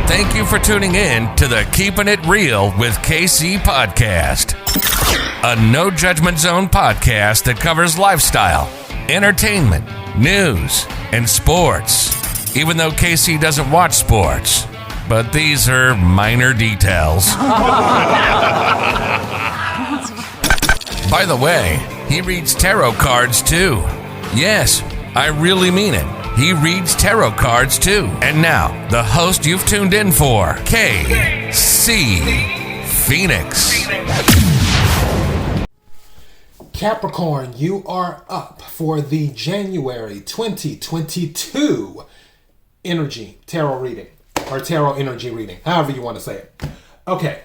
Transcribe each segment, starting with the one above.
Thank you for tuning in to the Keeping It Real with KC podcast, a no judgment zone podcast that covers lifestyle, entertainment, news, and sports. Even though KC doesn't watch sports, but these are minor details. By the way, he reads tarot cards too. Yes, I really mean it. He reads tarot cards too. And now, the host you've tuned in for, KC Phoenix. Capricorn, you are up for the January 2022 energy tarot reading, or tarot energy reading, however you want to say it. Okay,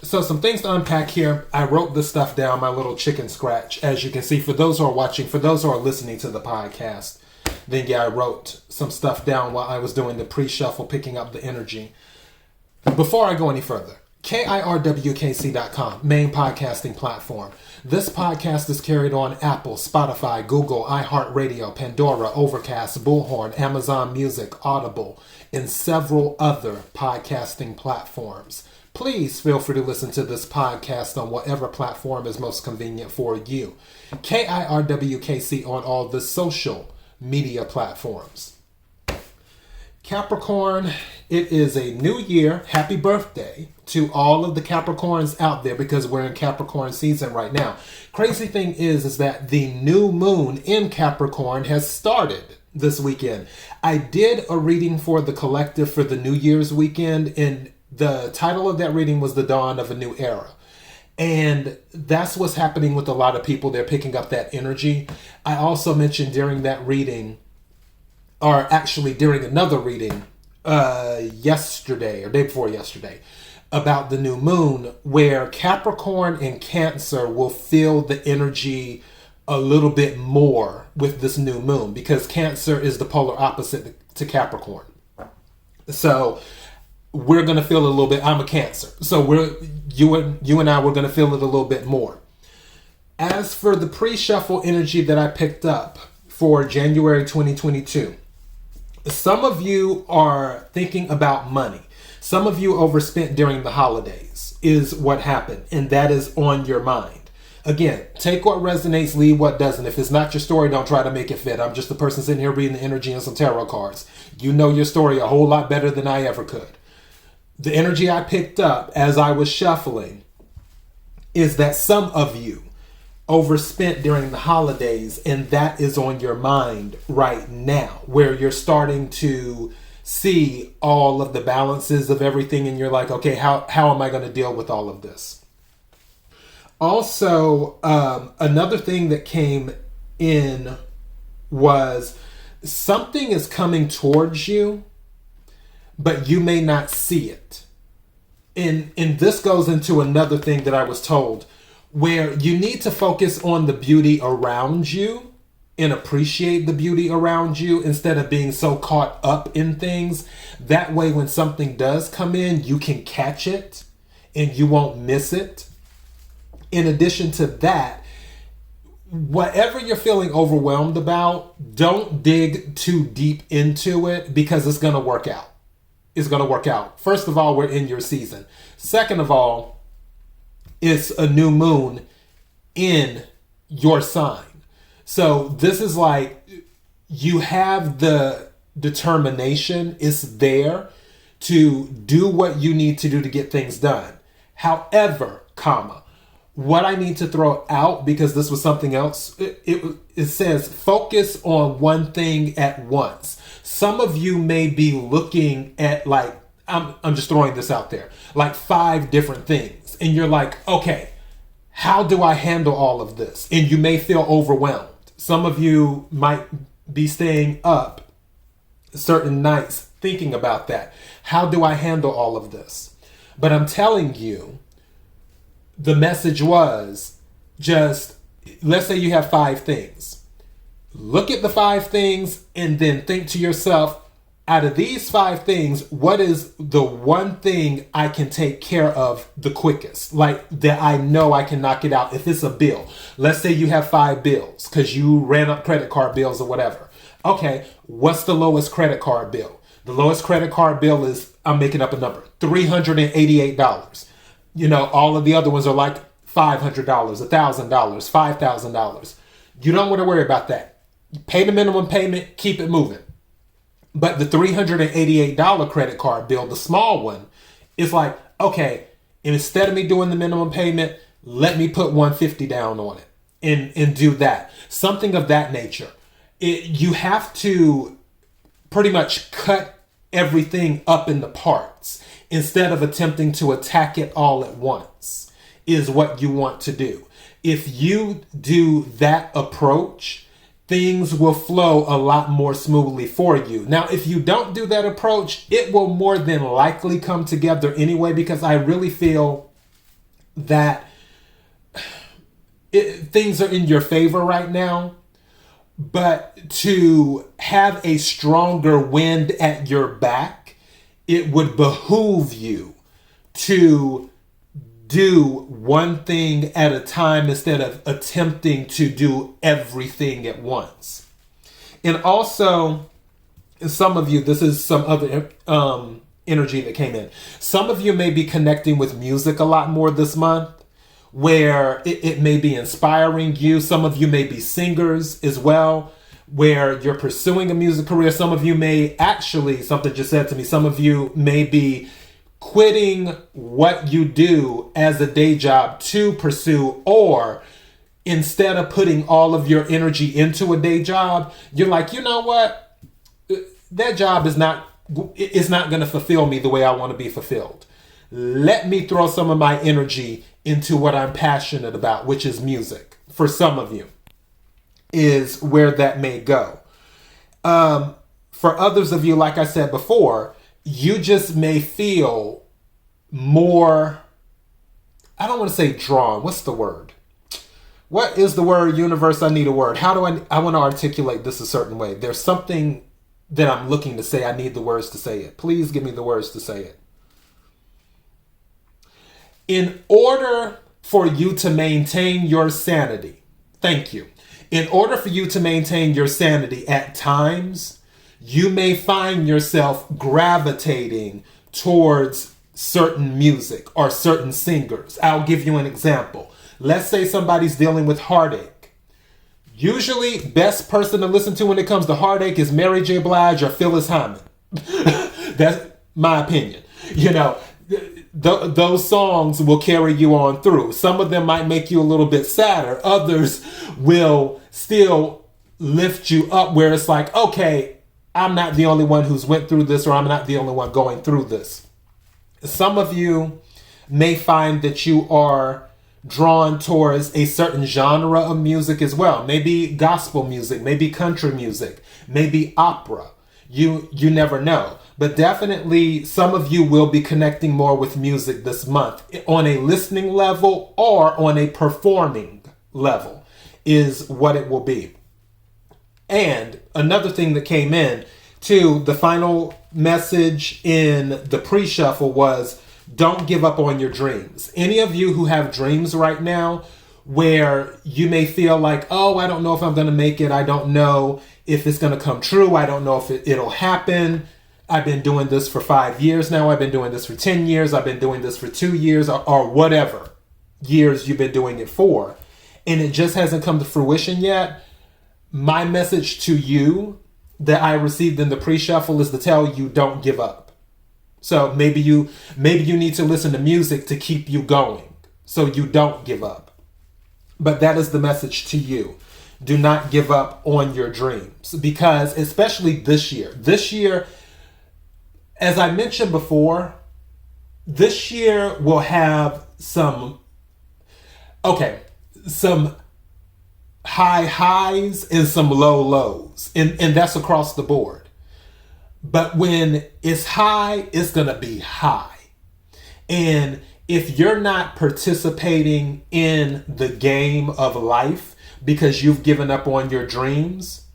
so some things to unpack here. I wrote this stuff down, my little chicken scratch, as you can see. For those who are watching, for those who are listening to the podcast, then yeah, I wrote some stuff down while I was doing the pre-shuffle, picking up the energy. Before I go any further, kirwkc.com, main podcasting platform. This podcast is carried on Apple, Spotify, Google, iHeartRadio, Pandora, Overcast, Bullhorn, Amazon Music, Audible, and several other podcasting platforms. Please feel free to listen to this podcast on whatever platform is most convenient for you. KIRWKC on all the social media platforms. Capricorn, it is a new year. Happy birthday to all of the Capricorns out there, because we're in Capricorn season right now. Crazy thing is that the new moon in Capricorn has started this weekend. I did a reading for the collective for the New Year's weekend, and the title of that reading was The Dawn of a New Era. And that's what's happening with a lot of people. They're picking up that energy. I also mentioned during that reading, or actually during another reading yesterday or day before yesterday, about the new moon, where Capricorn and Cancer will feel the energy a little bit more with this new moon, because Cancer is the polar opposite to Capricorn. So we're going to feel it a little bit. I'm a Cancer, so you and I, we're going to feel it a little bit more. As for the pre-shuffle energy that I picked up for January 2022, some of you are thinking about money. Some of you overspent during the holidays is what happened, and that is on your mind. Again, take what resonates, leave what doesn't. If it's not your story, don't try to make it fit. I'm just the person sitting here reading the energy and some tarot cards. You know your story a whole lot better than I ever could. The energy I picked up as I was shuffling is that some of you overspent during the holidays, and that is on your mind right now, where you're starting to see all of the balances of everything, and you're like, okay, how am I going to deal with all of this? Also, another thing that came in was something is coming towards you, but you may not see it. And this goes into another thing that I was told, where you need to focus on the beauty around you and appreciate the beauty around you instead of being so caught up in things. That way, when something does come in, you can catch it and you won't miss it. In addition to that, whatever you're feeling overwhelmed about, don't dig too deep into it, because it's going to work out. It's going to work out. First of all, we're in your season. Second of all, it's a new moon in your sign. So this is like, you have the determination, it's there to do what you need to do to get things done. However, what I need to throw out, because this was something else, it says focus on one thing at once. Some of you may be looking at, like, I'm just throwing this out there, like 5 different things. And you're like, okay, how do I handle all of this? And you may feel overwhelmed. Some of you might be staying up certain nights thinking about that. How do I handle all of this? But I'm telling you, the message was just, let's say you have 5 things. Look at the 5 things and then think to yourself, out of these 5 things, what is the one thing I can take care of the quickest? Like, that I know I can knock it out. If it's a bill, let's say you have 5 bills because you ran up credit card bills or whatever. Okay, what's the lowest credit card bill? The lowest credit card bill is, I'm making up a number, $388. All of the other ones are like $500, $1,000, $5,000. You don't want to worry about that. Pay the minimum payment, keep it moving. But the $388 credit card bill, the small one, is like, okay, instead of me doing the minimum payment, let me put $150 down on it and do that. Something of that nature. You have to pretty much cut everything up into parts instead of attempting to attack it all at once, is what you want to do. If you do that approach, things will flow a lot more smoothly for you. Now, if you don't do that approach, it will more than likely come together anyway, because I really feel that things are in your favor right now. But to have a stronger wind at your back, it would behoove you to do one thing at a time instead of attempting to do everything at once. And also, some of you, this is some other energy that came in. Some of you may be connecting with music a lot more this month, where it may be inspiring you. Some of you may be singers as well, where you're pursuing a music career. Some of you may actually, something just said to me, some of you may be quitting what you do as a day job to pursue, or instead of putting all of your energy into a day job, you're like, you know what? That job is not going to fulfill me the way I want to be fulfilled. Let me throw some of my energy into what I'm passionate about, which is music. For some of you, is where that may go. For others of you, like I said before, you just may feel more, I don't want to say drawn. What's the word? What is the word, universe? I need a word. How do I want to articulate this a certain way? There's something that I'm looking to say. I need the words to say it. Please give me the words to say it. In order for you to maintain your sanity, thank you. In order for you to maintain your sanity at times, you may find yourself gravitating towards certain music or certain singers. I'll give you an example. Let's say somebody's dealing with heartache. Usually, best person to listen to when it comes to heartache is Mary J. Blige or Phyllis Hyman. That's my opinion. Those songs will carry you on through. Some of them might make you a little bit sadder. Others will still lift you up, where it's like, okay, I'm not the only one who's went through this, or I'm not the only one going through this. Some of you may find that you are drawn towards a certain genre of music as well. Maybe gospel music, maybe country music, maybe opera. You never know. But definitely some of you will be connecting more with music this month on a listening level or on a performing level is what it will be. And another thing that came in to the final message in the pre-shuffle was, don't give up on your dreams. Any of you who have dreams right now where you may feel like, oh, I don't know if I'm going to make it. I don't know if it's going to come true. I don't know if it'll happen. I've been doing this for 5 years now. I've been doing this for 10 years. I've been doing this for 2 years or whatever years you've been doing it for. And it just hasn't come to fruition yet. My message to you that I received in the pre-shuffle is to tell you, don't give up. So maybe you need to listen to music to keep you going so you don't give up. But that is the message to you. Do not give up on your dreams, because especially this year, as I mentioned before, this year will have some high highs and some low lows. And that's across the board. But when it's high, it's going to be high. And if you're not participating in the game of life because you've given up on your dreams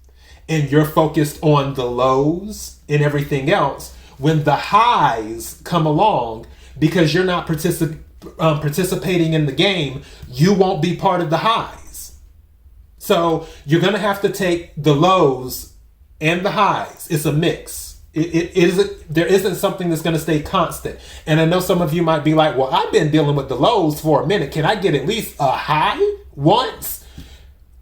and you're focused on the lows and everything else, when the highs come along, because you're not participating in the game, you won't be part of the highs. So you're going to have to take the lows and the highs. It's a mix. There isn't something that's going to stay constant. And I know some of you might be like, well, I've been dealing with the lows for a minute. Can I get at least a high once?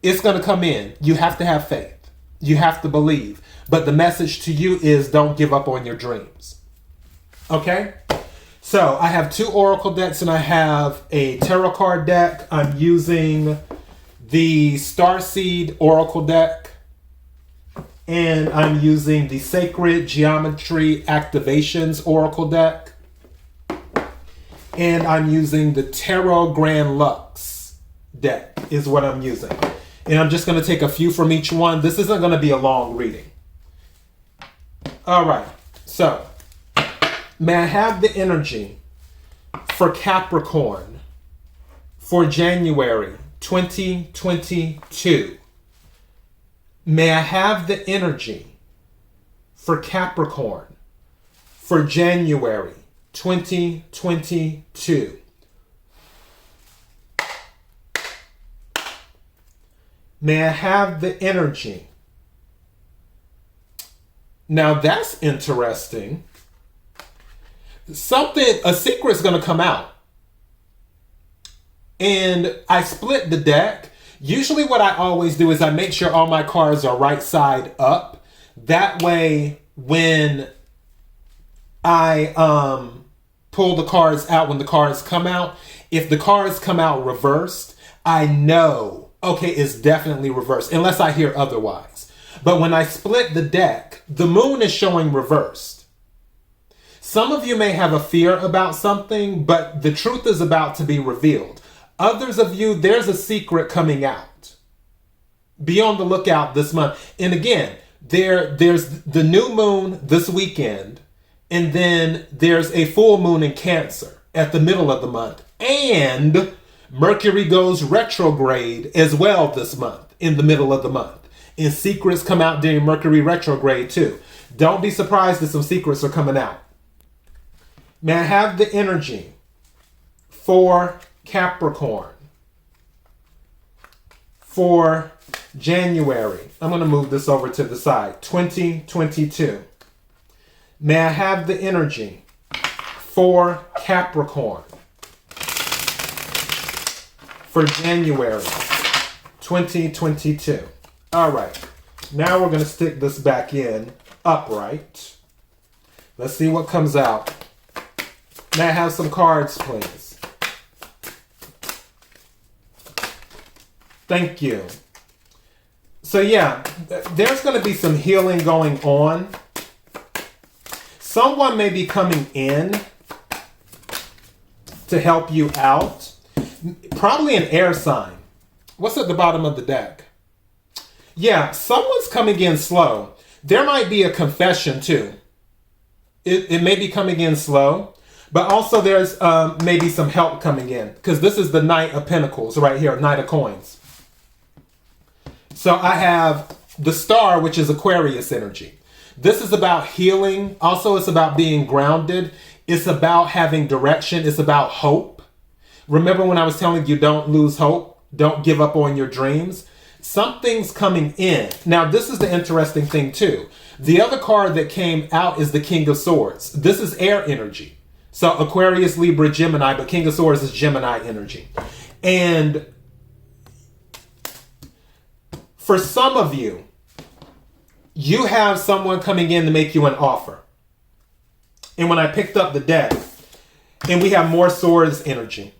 It's going to come in. You have to have faith. You have to believe. But the message to you is don't give up on your dreams. Okay? So I have 2 oracle decks and I have a tarot card deck. I'm using the Starseed oracle deck. And I'm using the Sacred Geometry Activations oracle deck. And I'm using the Tarot Grand Lux deck is what I'm using. And I'm just going to take a few from each one. This isn't going to be a long reading. All right. So, may I have the energy for Capricorn for January 2022? May I have the energy for Capricorn for January 2022? May I have the energy? Now that's interesting. A secret's going to come out. And I split the deck. Usually what I always do is I make sure all my cards are right side up. That way, when I pull the cards out, when the cards come out, if the cards come out reversed, I know, okay, it's definitely reversed, unless I hear otherwise. But when I split the deck, the moon is showing reversed. Some of you may have a fear about something, but the truth is about to be revealed. Others of you, there's a secret coming out. Be on the lookout this month. And again, there's the new moon this weekend, and then there's a full moon in Cancer at the middle of the month. And Mercury goes retrograde as well this month, in the middle of the month. And secrets come out during Mercury retrograde too. Don't be surprised if some secrets are coming out. May I have the energy for Capricorn for January? I'm going to move this over to the side. 2022. May I have the energy for Capricorn for January 2022? All right. Now we're going to stick this back in upright. Let's see what comes out. May I have some cards, please? Thank you. So yeah, there's going to be some healing going on. Someone may be coming in to help you out. Probably an air sign. What's at the bottom of the deck? Yeah, someone's coming in slow. There might be a confession too. It may be coming in slow. But also there's maybe some help coming in. Because this is the Knight of Pentacles right here, Knight of Coins. So I have the Star, which is Aquarius energy. This is about healing. Also, it's about being grounded. It's about having direction. It's about hope. Remember when I was telling you, don't lose hope. Don't give up on your dreams. Something's coming in. Now, this is the interesting thing too. The other card that came out is the King of Swords. This is air energy. So Aquarius, Libra, Gemini, but King of Swords is Gemini energy. And for some of you, you have someone coming in to make you an offer. And when I picked up the deck, and we have more swords energy.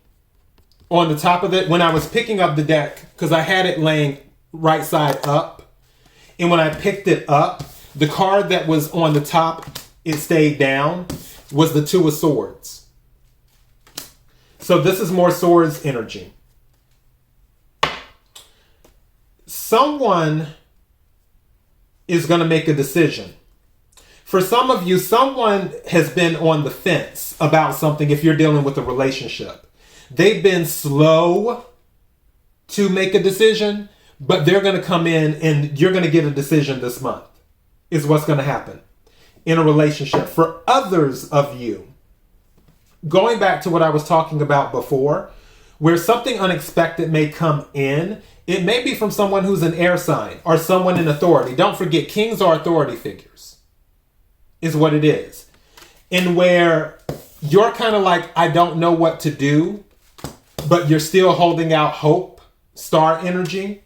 On the top of it, when I was picking up the deck, because I had it laying right side up, and when I picked it up, the card that was on the top, it stayed down, was the Two of Swords. So this is more swords energy. Someone is going to make a decision. For some of you, someone has been on the fence about something if you're dealing with a relationship. They've been slow to make a decision, but they're going to come in and you're going to get a decision this month, is what's going to happen in a relationship. For others of you, going back to what I was talking about before, where something unexpected may come in, it may be from someone who's an air sign or someone in authority. Don't forget, kings are authority figures. is what it is. And where you're kind of like, I don't know what to do, but you're still holding out hope, star energy.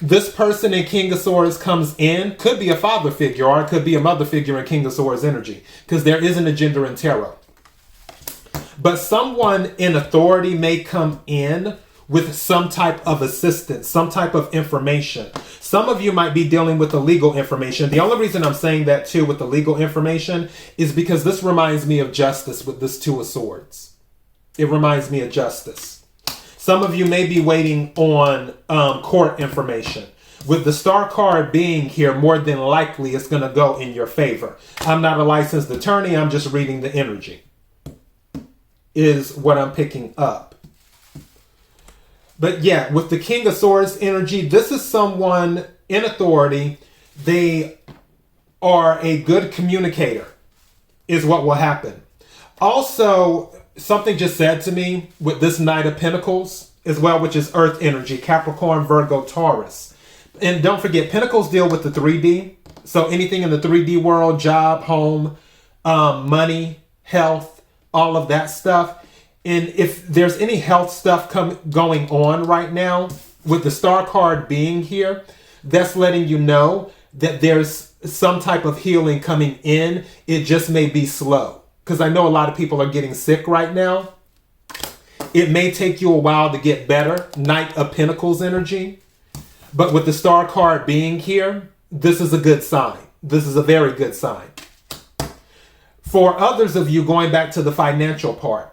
This person in King of Swords comes in, could be a father figure or it could be a mother figure in King of Swords energy, because there isn't a gender in tarot. But someone in authority may come in with some type of assistance, some type of information. Some of you might be dealing with the legal information. The only reason I'm saying that too with the legal information is because this reminds me of justice with this Two of Swords. It reminds me of justice. Some of you may be waiting on court information. With the star card being here, more than likely it's going to go in your favor. I'm not a licensed attorney. I'm just reading the energy. Is what I'm picking up. But yeah, with the King of Swords energy, this is someone in authority. They are a good communicator, is what will happen. Also, something just said to me with this Knight of Pentacles as well, which is Earth energy, Capricorn, Virgo, Taurus. And don't forget, Pentacles deal with the 3D. So anything in the 3D world, job, home, money, health, all of that stuff. And if there's any health stuff going on right now, with the star card being here, that's letting you know that there's some type of healing coming in. It just may be slow. Because I know a lot of people are getting sick right now. It may take you a while to get better. Knight of Pentacles energy. But with the star card being here, this is a good sign. This is a very good sign. For others of you, going back to the financial part,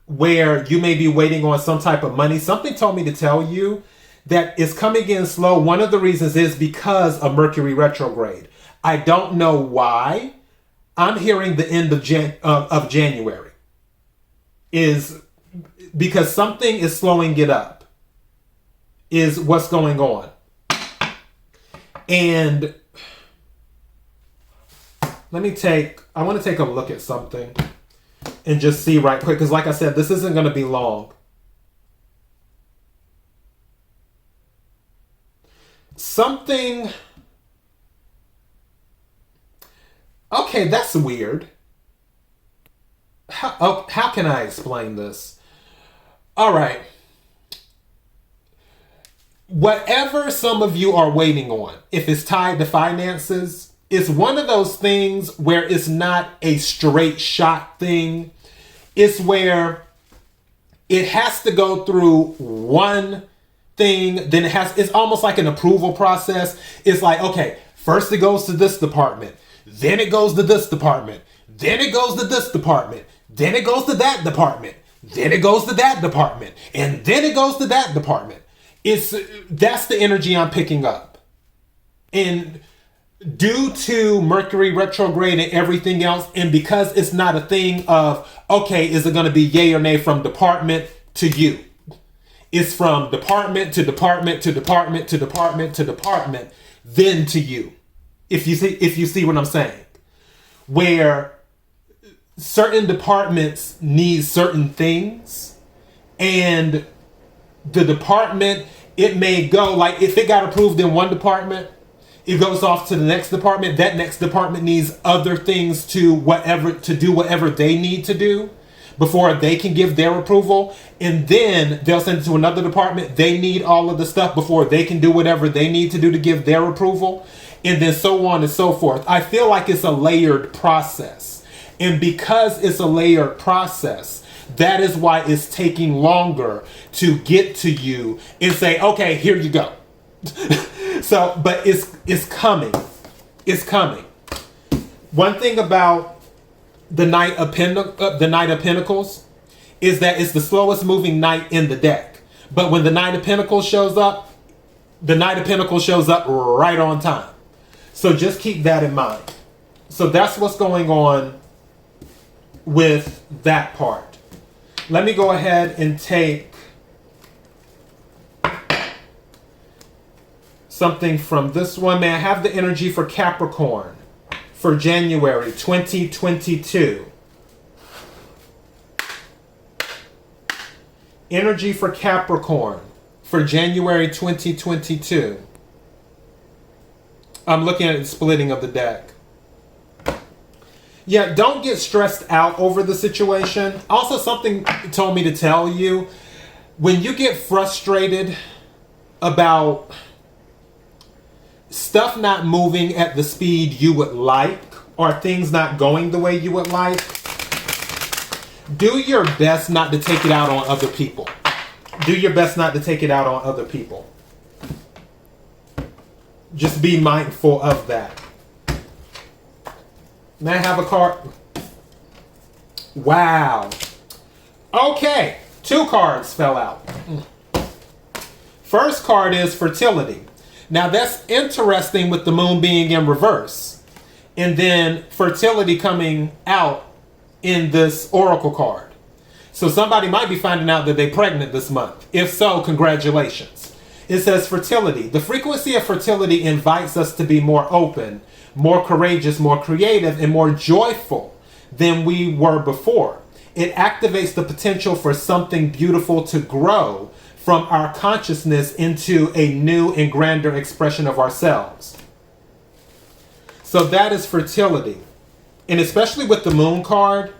where you may be waiting on some type of money, something told me to tell you that it's coming in slow. One of the reasons is because of Mercury retrograde. I don't know why. I'm hearing the end of January is because something is slowing it up, is what's going on. And I want to take a look at something and just see right quick, because like I said, this isn't going to be long. Something... Okay, that's weird. How can I explain this? All right. Whatever some of you are waiting on, if it's tied to finances, it's one of those things where it's not a straight shot thing. It's where it has to go through one thing, then it's almost like an approval process. It's like, okay, first it goes to this department. Then it goes to this department. Then it goes to this department. Then it goes to that department. Then it goes to that department. And then it goes to that department. That's the energy I'm picking up. And due to Mercury retrograde and everything else, and because it's not a thing of, okay, is it going to be yay or nay from department to you? It's from department to department to department to department to department, then to you. If you see what I'm saying, where certain departments need certain things, and the department, it may go, like if it got approved in one department, it goes off to the next department. That next department needs other things to do whatever they need to do before they can give their approval. And then they'll send it to another department. They need all of the stuff before they can do whatever they need to do to give their approval. And then so on and so forth. I feel like it's a layered process. And because it's a layered process, that is why it's taking longer to get to you and say, okay, here you go. So, but it's coming. It's coming. One thing about the Knight of Pentacles is that it's the slowest moving knight in the deck. But when the Knight of Pentacles shows up, the Knight of Pentacles shows up right on time. So just keep that in mind. So that's what's going on with that part. Let me go ahead and take something from this one. May I have the energy for Capricorn for January 2022? Energy for Capricorn for January 2022. I'm looking at the splitting of the deck. Yeah, don't get stressed out over the situation. Also, something told me to tell you, when you get frustrated about stuff not moving at the speed you would like, or things not going the way you would like, do your best not to take it out on other people. Do your best not to take it out on other people. Just be mindful of that. May I have a card? Wow. Okay, 2 cards fell out. First card is Fertility. Now that's interesting with the moon being in reverse. And then Fertility coming out in this oracle card. So somebody might be finding out that they're pregnant this month. If so, congratulations. It says Fertility. The frequency of fertility invites us to be more open, more courageous, more creative, and more joyful than we were before. It activates the potential for something beautiful to grow from our consciousness into a new and grander expression of ourselves. So that is Fertility. And especially with the moon card,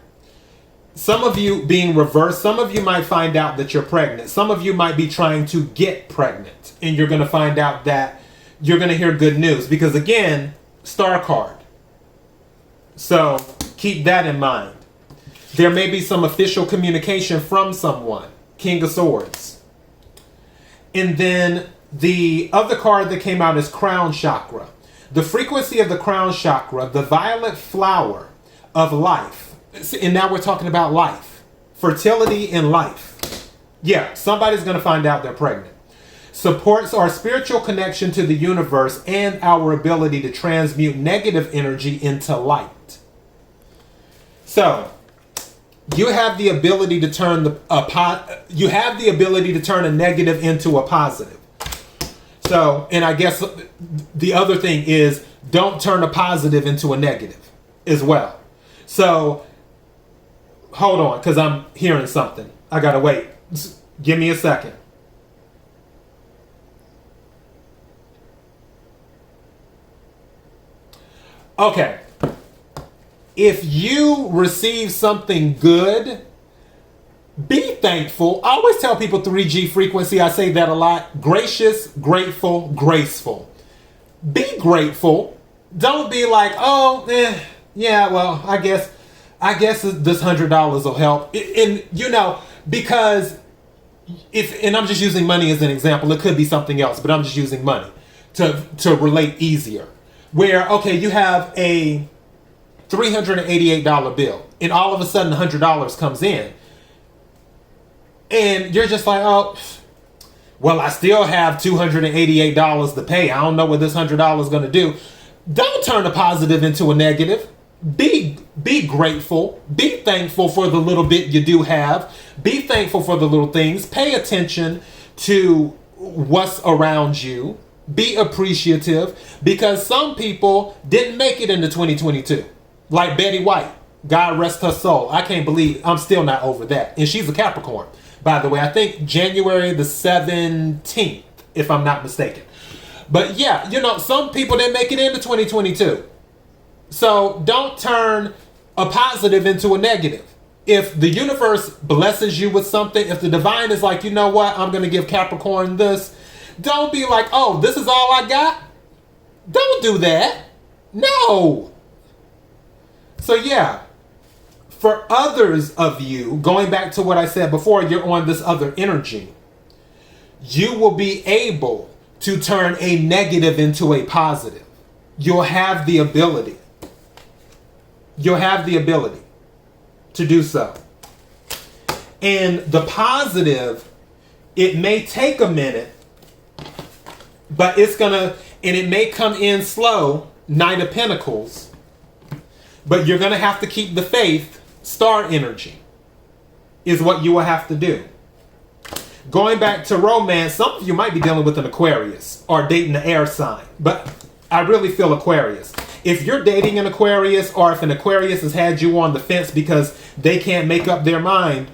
some of you being reversed, some of you might find out that you're pregnant. Some of you might be trying to get pregnant, and you're going to find out that you're going to hear good news. Because again, star card. So keep that in mind. There may be some official communication from someone. King of Swords. And then the other card that came out is Crown Chakra. The frequency of the Crown Chakra, the violet flower of life. And now we're talking about life. Fertility in life. Yeah, somebody's going to find out they're pregnant. Supports our spiritual connection to the universe and our ability to transmute negative energy into light. So, you have the ability to turn a negative into a positive. So, and I guess the other thing is, don't turn a positive into a negative as well. So, hold on, because I'm hearing something. I gotta wait. Give me a second. Okay. If you receive something good, be thankful. I always tell people 3G frequency. I say that a lot. Gracious, grateful, graceful. Be grateful. Don't be like, oh, yeah, well, I guess this $100 will help. And you know, because and I'm just using money as an example. It could be something else, but I'm just using money to relate easier. Where, okay, you have a $388 bill, and all of a sudden $100 comes in. And you're just like, oh, well, I still have $288 to pay. I don't know what this $100 is going to do. Don't turn a positive into a negative. Be grateful. Be thankful for the little bit you do have. Be thankful for the little things. Pay attention to what's around you. Be appreciative, because some people didn't make it into 2022. Like Betty White. God rest her soul. I can't believe I'm still not over that. And she's a Capricorn, by the way. I think January the 17th, if I'm not mistaken. But yeah, you know, some people didn't make it into 2022. So don't turn a positive into a negative. If the universe blesses you with something, if the divine is like, you know what, I'm going to give Capricorn this, don't be like, oh, this is all I got. Don't do that. No. So yeah, for others of you, going back to what I said before, you're on this other energy. You will be able to turn a negative into a positive. You'll have the ability. You'll have the ability to do so. And the positive, it may take a minute, but it's gonna, and it may come in slow, Knight of Pentacles, but you're gonna have to keep the faith. Star energy is what you will have to do. Going back to romance, some of you might be dealing with an Aquarius or dating an air sign, but I really feel Aquarius. If you're dating an Aquarius, or if an Aquarius has had you on the fence because they can't make up their mind,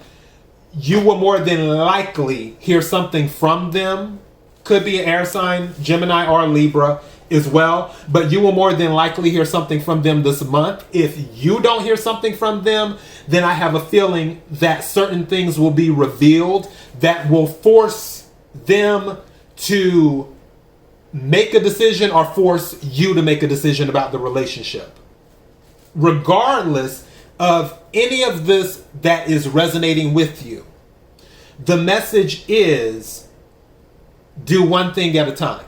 you will more than likely hear something from them. Could be an air sign, Gemini or Libra, as well, but you will more than likely hear something from them this month. If you don't hear something from them, then I have a feeling that certain things will be revealed that will force them to make a decision or force you to make a decision about the relationship. Regardless of any of this that is resonating with you, the message is do one thing at a time.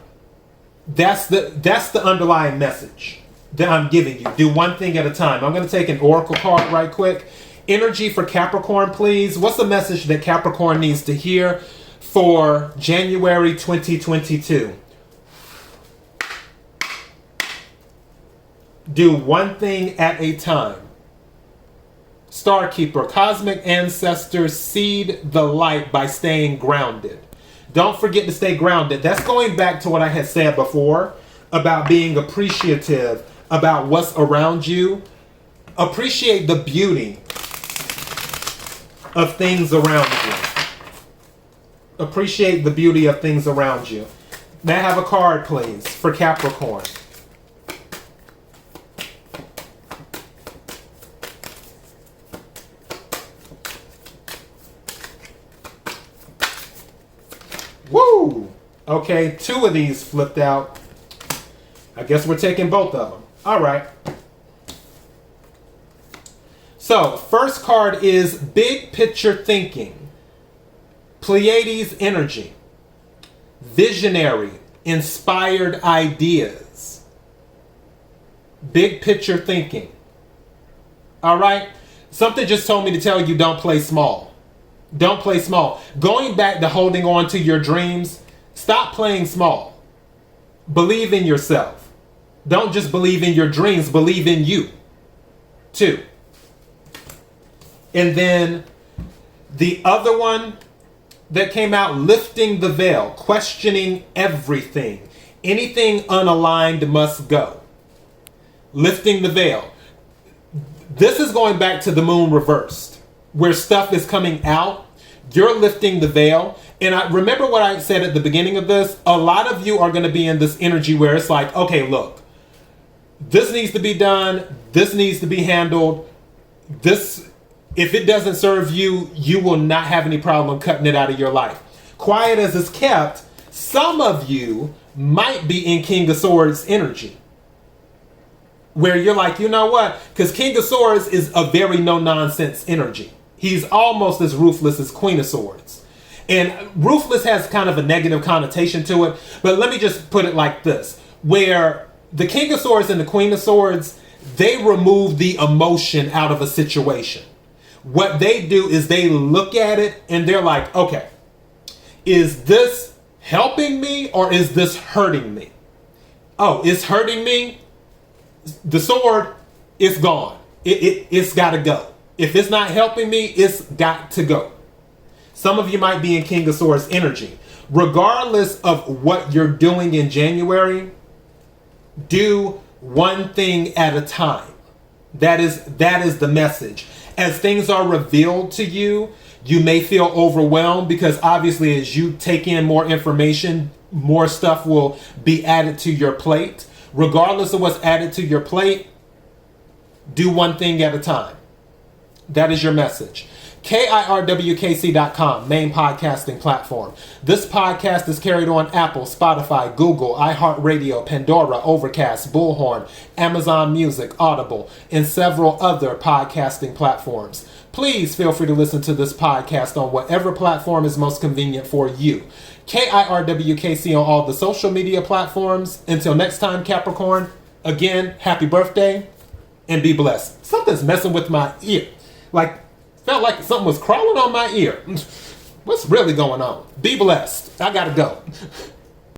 That's the underlying message that I'm giving you. Do one thing at a time. I'm going to take an oracle card right quick. Energy for Capricorn, please. What's the message that Capricorn needs to hear for January 2022? Do one thing at a time. Star Keeper, cosmic ancestors seed the light by staying grounded. Don't forget to stay grounded. That's going back to what I had said before about being appreciative about what's around you. Appreciate the beauty of things around you. Appreciate the beauty of things around you. May I have a card, please, for Capricorn? Woo! Okay, 2 of these flipped out. I guess we're taking both of them. All right. So, first card is big picture thinking. Pleiades energy. Visionary, inspired ideas. Big picture thinking. All right? Something just told me to tell you don't play small. Don't play small. Going back to holding on to your dreams, stop playing small. Believe in yourself. Don't just believe in your dreams, believe in you. 2. And then the other one that came out, lifting the veil, questioning everything. Anything unaligned must go. Lifting the veil. This is going back to the moon reversed, where stuff is coming out. You're lifting the veil. And I remember what I said at the beginning of this. A lot of you are going to be in this energy where it's like, okay, look, this needs to be done. This needs to be handled. This, if it doesn't serve you, you will not have any problem cutting it out of your life. Quiet as it's kept, some of you might be in King of Swords energy, where you're like, you know what? Because King of Swords is a very no-nonsense energy. He's almost as ruthless as Queen of Swords. And ruthless has kind of a negative connotation to it. But let me just put it like this. Where the King of Swords and the Queen of Swords, they remove the emotion out of a situation. What they do is they look at it and they're like, okay, is this helping me or is this hurting me? Oh, it's hurting me? The sword, it's gone. It's got to go. If it's not helping me, it's got to go. Some of you might be in King of Swords energy. Regardless of what you're doing in January, do one thing at a time. That is the message. As things are revealed to you, you may feel overwhelmed because obviously as you take in more information, more stuff will be added to your plate. Regardless of what's added to your plate, do one thing at a time. That is your message. kirwkc.com, main podcasting platform. This podcast is carried on Apple, Spotify, Google, iHeartRadio, Pandora, Overcast, Bullhorn, Amazon Music, Audible, and several other podcasting platforms. Please feel free to listen to this podcast on whatever platform is most convenient for you. KIRWKC on all the social media platforms. Until next time, Capricorn, again, happy birthday and be blessed. Something's messing with my ear. Felt like something was crawling on my ear. What's really going on? Be blessed. I gotta go.